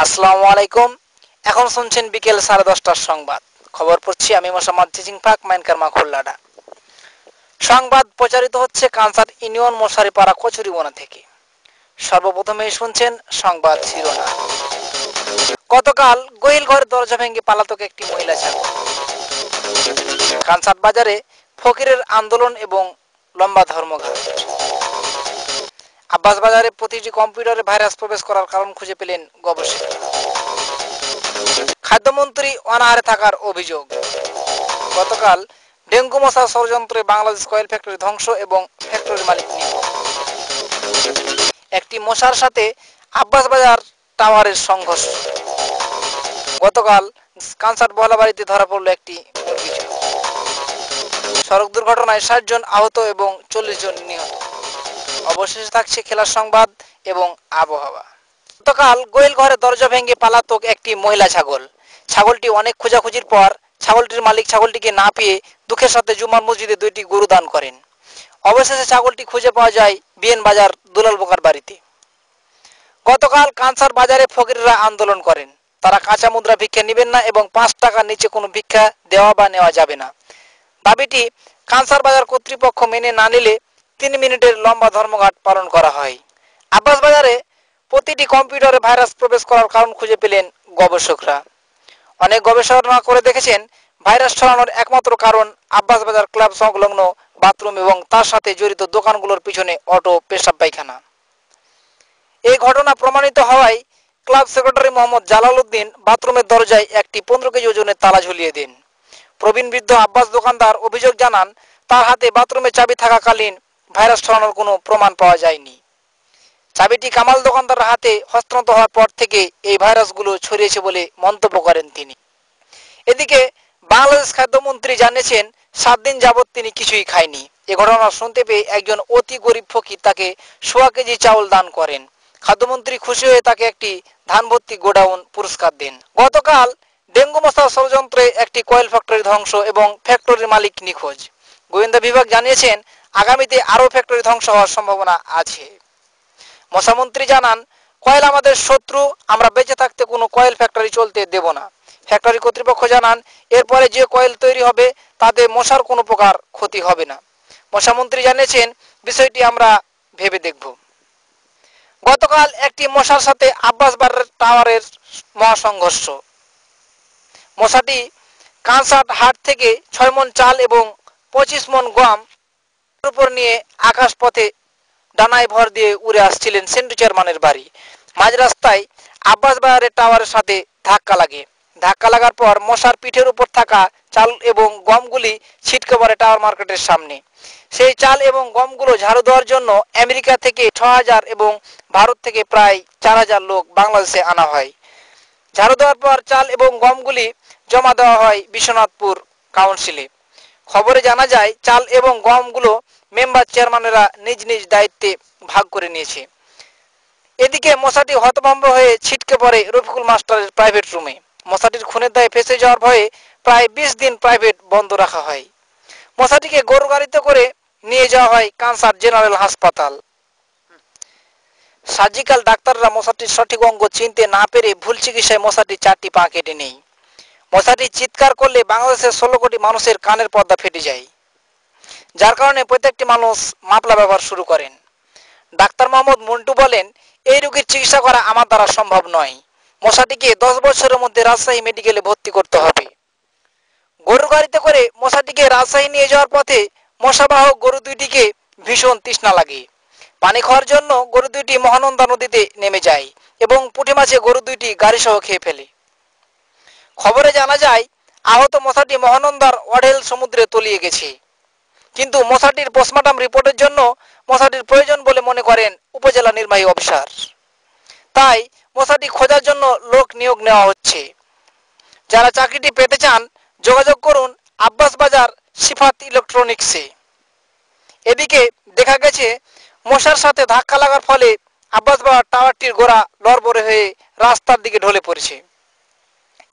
আসসালামু আলাইকুম। এখন শুনছেন বিকেল 10:30টার সংবাদ। খবর পড়ছি আমি মোসাম্মদ জিজিংপাক মাইনকারমা খুলনাডা। সংবাদ প্রচারিত হচ্ছে কানসার ইউনিয়ন মশারিপাড়া কচুরিবনা থেকে। সর্বপ্রথমেই শুনছেন সংবাদ শিরোনাম। গতকাল গোহিল ঘরের দরজা ভেঙে পালাতক একটি মহিলা ছাগল। কানসার বাজারে ফকিরের আন্দোলন এবং লম্বা ধর্মঘট। আব্বাস বাজারে প্রতিটি কম্পিউটারে ভাইরাস প্রবেশ করার কারণ খুঁজে পেলেন গবেষকরা। খাদ্যমন্ত্রী অনাহারে থাকার অভিযোগ। গতকাল ডেঙ্গু মশার ষড়যন্ত্রে বাংলাদেশ কয়েল ফ্যাক্টরি ধ্বংস এবং ফ্যাক্টরির মালিক নিখোঁজ। একটি মশার সাথে আব্বাস বাজার টাওয়ারের সংঘর্ষ। গতকাল কানসার্ট বহলাবাড়িতে ধরা পড়ল একটি মুরগি চোর। সড়ক দুর্ঘটনায় 60 জন আহত এবং 40 জন নিহত। অবশেষে থাকছে খেলার সংবাদ এবং আবহাওয়া। গতকাল গোয়েল ঘরে দরজা ভেঙে পালাতক একটি মহিলা ছাগল। ছাগলটি অনেক খোঁজাখুঁজির পর ছাগলটির মালিক ছাগলটিকে না পেয়ে দুঃখের সাথে জুমার মসজিদে 2টি গরু দান করেন। অবশেষে ছাগলটি খুঁজে পাওয়া যায় বিএন বাজার দুলাল বোকার বাড়িতে। গতকাল কানসার বাজারে ফকিররা আন্দোলন করেন। তারা কাঁচা মুদ্রা ভিক্ষা নেবেন না এবং 5 টাকার নিচে কোনো ভিক্ষা দেওয়া বা নেওয়া যাবে না। দাবিটি কানসার বাজার কর্তৃপক্ষ মেনে না নিলে 3 মিনিটের লম্বা ধর্মঘট পালন করা হয়। আব্বাস বাজারে প্রতিটি কম্পিউটারে ভাইরাস প্রবেশ করার কারণ খুঁজে পেলেন গবেষকরা। অনেক গবেষণা করে দেখেছেন ভাইরাস ছড়ানোর একমাত্র কারণ আব্বাস বাজার ক্লাব সংলগ্ন বাথরুম এবং তার সাথে জড়িত দোকানগুলোর পিছনে অটো পেশাব পায়খানা। এই ঘটনা প্রমাণিত হওয়ায় ক্লাব সেক্রেটারি মোহাম্মদ জালাল উদ্দিন বাথরুমের দরজায় একটি 15 কেজি ওজনের তালা ঝুলিয়ে দেন। প্রবীণ বৃদ্ধ আব্বাস দোকানদার অভিযোগ জানান, তার হাতে বাথরুমের চাবি থাকাকালীন ভাইরাস ছড়ানোর কোনো প্রমাণ পাওয়া যায়নি। চাবিটি কামাল দোকানদারের হাতে হস্তান্তর হওয়ার পর থেকে এই ভাইরাসগুলো ছড়িয়েছে বলে মন্তব্য করেন তিনি। এদিকে বাংলাদেশ খাদ্যমন্ত্রী জানিয়েছেন 7 দিন যাবৎ তিনি কিছুই খায়নি। এ ঘটনা শুনতে পেয়ে একজন অতি গরিব ফকির তাকে 1.25 কেজি চাউল দান করেন। খাদ্যমন্ত্রী খুশি হয়ে তাকে একটি ধান ভর্তি গোডাউন পুরস্কার দেন। গতকাল ডেঙ্গু মশার ষড়যন্ত্রে একটি কয়েল ফ্যাক্টরি ধ্বংস এবং ফ্যাক্টরির মালিক নিখোঁজ। গোয়েন্দা বিভাগ জানিয়েছেন আগামীতে আরও ফ্যাক্টরি ধ্বংস হওয়ার সম্ভাবনা আছে। মশামন্ত্রী জানান, কয়েল আমাদের শত্রু, আমরা বেঁচে থাকতে কোনো কয়েল ফ্যাক্টরি চলতে দেব না। ফ্যাক্টরি কর্তৃপক্ষ জানান, এরপরে যে কয়েল তৈরি হবে তাতে মশার কোনো প্রকার ক্ষতি হবে না। মশামন্ত্রী জানিয়েছেন বিষয়টি আমরা ভেবে দেখব। গতকাল একটি মশার সাথে আব্বাস বাজার টাওয়ারের মহাসংঘর্ষ। মশাটি কানসার্ট হাট থেকে 6 মণ চাল এবং 25 মণ গম উপর নিয়ে আকাশ পথে ডানায় ভর দিয়ে উড়ে আসছিলেন সেন্টু চেয়ারম্যানের বাড়ি। মাঝ রাস্তায় আব্বাস বাজারের টাওয়ারের সাথে ধাক্কা লাগে। ধাক্কা লাগার পর মশার পিঠের উপর থাকা চাল এবং গমগুলি ছিটকে পড়ে টাওয়ার মার্কেটের সামনে। সেই চাল এবং গমগুলো ঝাড়ু দেওয়ার জন্য আমেরিকা থেকে 6000 এবং ভারত থেকে প্রায় 4000 লোক বাংলাদেশে আনা হয়। ঝাড়ু দেওয়ার পর চাল এবং গমগুলি জমা দেওয়া হয় বিশ্বনাথপুর কাউন্সিলে। খবরে জানা যায় চাল এবং গমগুলো মেম্বার চেয়ারম্যানেরা নিজ নিজ দায়িত্বে ভাগ করে নিয়েছে। এদিকে মশাটি হতভম্ব হয়ে ছিটকে পড়ে রফিকুল মাস্টারের প্রাইভেট রুমে। মশাটির খুনের দায়ে ফেঁসে যাওয়ার ভয়ে প্রায় 20 দিন প্রাইভেট বন্ধ রাখা হয়। মশাটিকে গরু গাড়িতে করে নিয়ে যাওয়া হয় কানসার জেনারেল হাসপাতাল। সার্জিক্যাল ডাক্তাররা মশাটির সঠিক অঙ্গ চিনতে না পেরে ভুল চিকিৎসায় মশাটির 4টি পা কেটে নেয়। মশাটি চিৎকার করলে বাংলাদেশের 16 কোটি মানুষের কানের পর্দা ফেটে যায়, যার কারণে প্রত্যেকটি মানুষ মাপলা ব্যবহার শুরু করেন। ডাক্তার মোহাম্মদ মন্টু বলেন, এই রোগীর চিকিৎসা করা আমার দ্বারা সম্ভব নয়। মশাটিকে 10 বছরের মধ্যে রাজশাহী মেডিকেলে ভর্তি করতে হবে। গরু গাড়িতে করে মশাটিকে রাজশাহী নিয়ে যাওয়ার পথে মশাবাহক গরু দুইটিকে ভীষণ তৃষ্ণা লাগে। পানি খাওয়ার জন্য গরু দুইটি মহানন্দা নদীতে নেমে যায় এবং পুঁটি মাছে গরু দুইটি গাড়ি সহ খেয়ে ফেলে। খবরে জানা যায় আহত মশাটি মহানন্দার ওয়াডেল সমুদ্রে তলিয়ে গেছে, কিন্তু মশাটির পোস্টমর্টম রিপোর্টের জন্য মশাটির প্রয়োজন বলে মনে করেন উপজেলা নির্বাহী অফিসার। তাই মশাটি খোঁজার জন্য লোক নিয়োগ নেওয়া হচ্ছে। যারা চাকরিটি পেতে চান যোগাযোগ করুন আব্বাস বাজার সিফাত ইলেকট্রনিক্সে। এদিকে দেখা গেছে মশার সাথে ধাক্কা লাগার ফলে আব্বাস বাজার টাওয়ারটির গোড়া লড়বড়ে হয়ে রাস্তার দিকে ঢলে পড়েছে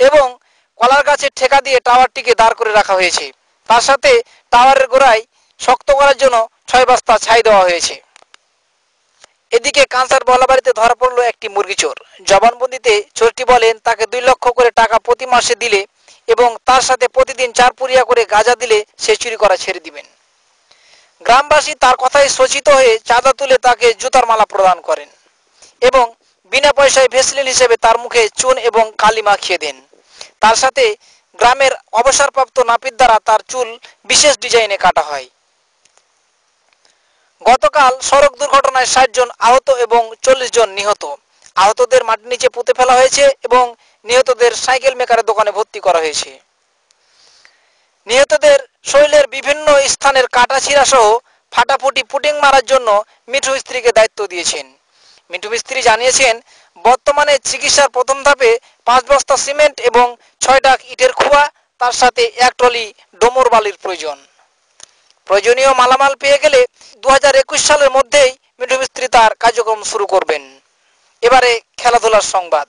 এবং কলার গাছের ঠেকা দিয়ে টাওয়ারটিকে দাঁড় করে রাখা হয়েছে। তার সাথে টাওয়ারের গোড়ায় শক্ত করার জন্য 6 বস্তা ছাই দেওয়া হয়েছে। এদিকে কানসার বহলাবাড়িতে ধরা পড়ল একটি মুরগি চোর। জবানবন্দিতে চোরটি বলেন তাকে 2 লক্ষ করে টাকা প্রতি মাসে দিলে এবং তার সাথে প্রতিদিন 4 পুরিয়া করে গাঁজা দিলে সে চুরি করা ছেড়ে দিবেন। গ্রামবাসী তার কথায় শোচিত হয়ে চাঁদা তুলে তাকে জুতার মালা প্রদান করেন এবং বিনা পয়সায় ভেসলিন হিসেবে তার মুখে চুন এবং কালি মাখিয়ে দেন। তার সাথে গ্রামের অবসরপ্রাপ্ত নাপিত দ্বারা তার চুল বিশেষ ডিজাইনে কাটা হয়। গতকাল সড়ক দুর্ঘটনায় 60 জন আহত এবং 40 জন নিহত। আহতদের মাটির নিচে পুঁতে ফেলা হয়েছে এবং নিহতদের সাইকেল মেকারের দোকানে ভর্তি করা হয়েছে। নিহতদের শরীরের বিভিন্ন স্থানের কাটা ছিঁড়া সহ ফাটাফুটি পুটিং মারার জন্য মিঠু মিস্ত্রিকে দায়িত্ব দিয়েছেন। মিঠু মিস্ত্রি জানিয়েছেন, বর্তমানে চিকিৎসার প্রথম ধাপে 5 বস্তা সিমেন্ট এবং 6 ডাক ইটের খোয়া, তার সাথে 1 ট্রলি ডোমর বালির প্রয়োজন। প্রয়োজনীয় মালামাল পেয়ে গেলে 2021 সালের মধ্যেই মিঠু মিস্ত্রি তার কার্যক্রম শুরু করবেন। এবারে খেলাধুলার সংবাদ।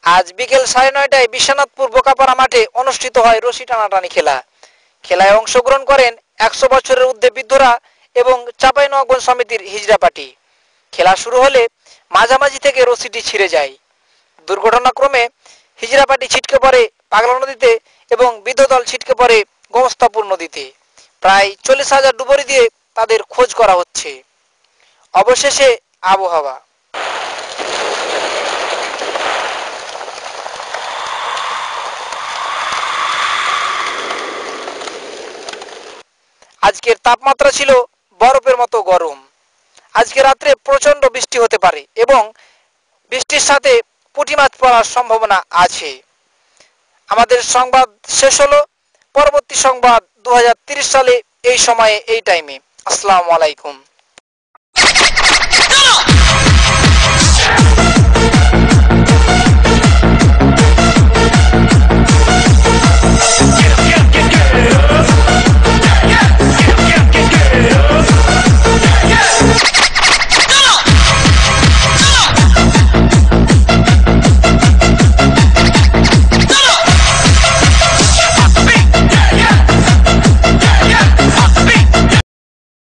আজ বিকেল 9:30টায় বিশ্বনাথপুর বোকাপাড়া মাঠে অনুষ্ঠিত হয় রশি টানাটানি খেলা। খেলায় অংশগ্রহণ করেন 100 বছরের ঊর্ধ্বে বৃদ্ধরা এবং চাঁপাইনবাবগঞ্জ সমিতির হিজড়া পার্টি। খেলা শুরু হলে মাঝামাঝি থেকে রশিটি ছিঁড়ে যায়। দুর্ঘটনাক্রমে হিজড়া পার্টি ছিটকে পড়ে পাগলা নদীতে এবং বৃদ্ধ দল ছিটকে পড়ে গোমস্তাপুর নদীতে। প্রায় 40,000 ডুবুরি দিয়ে তাদের খোঁজ করা হচ্ছে। অবশেষে আবহাওয়া। আজকের তাপমাত্রা ছিল বরফের মতো গরম। আজকে রাত্রে প্রচন্ড বৃষ্টি হতে পারে এবং বৃষ্টির সাথে পুঁটি মাছ পড়ার সম্ভাবনা আছে। আমাদের সংবাদ শেষ হলো। পরবর্তী সংবাদ 2030 সালে এই সময়ে এই টাইমে। আসসালামু আলাইকুম।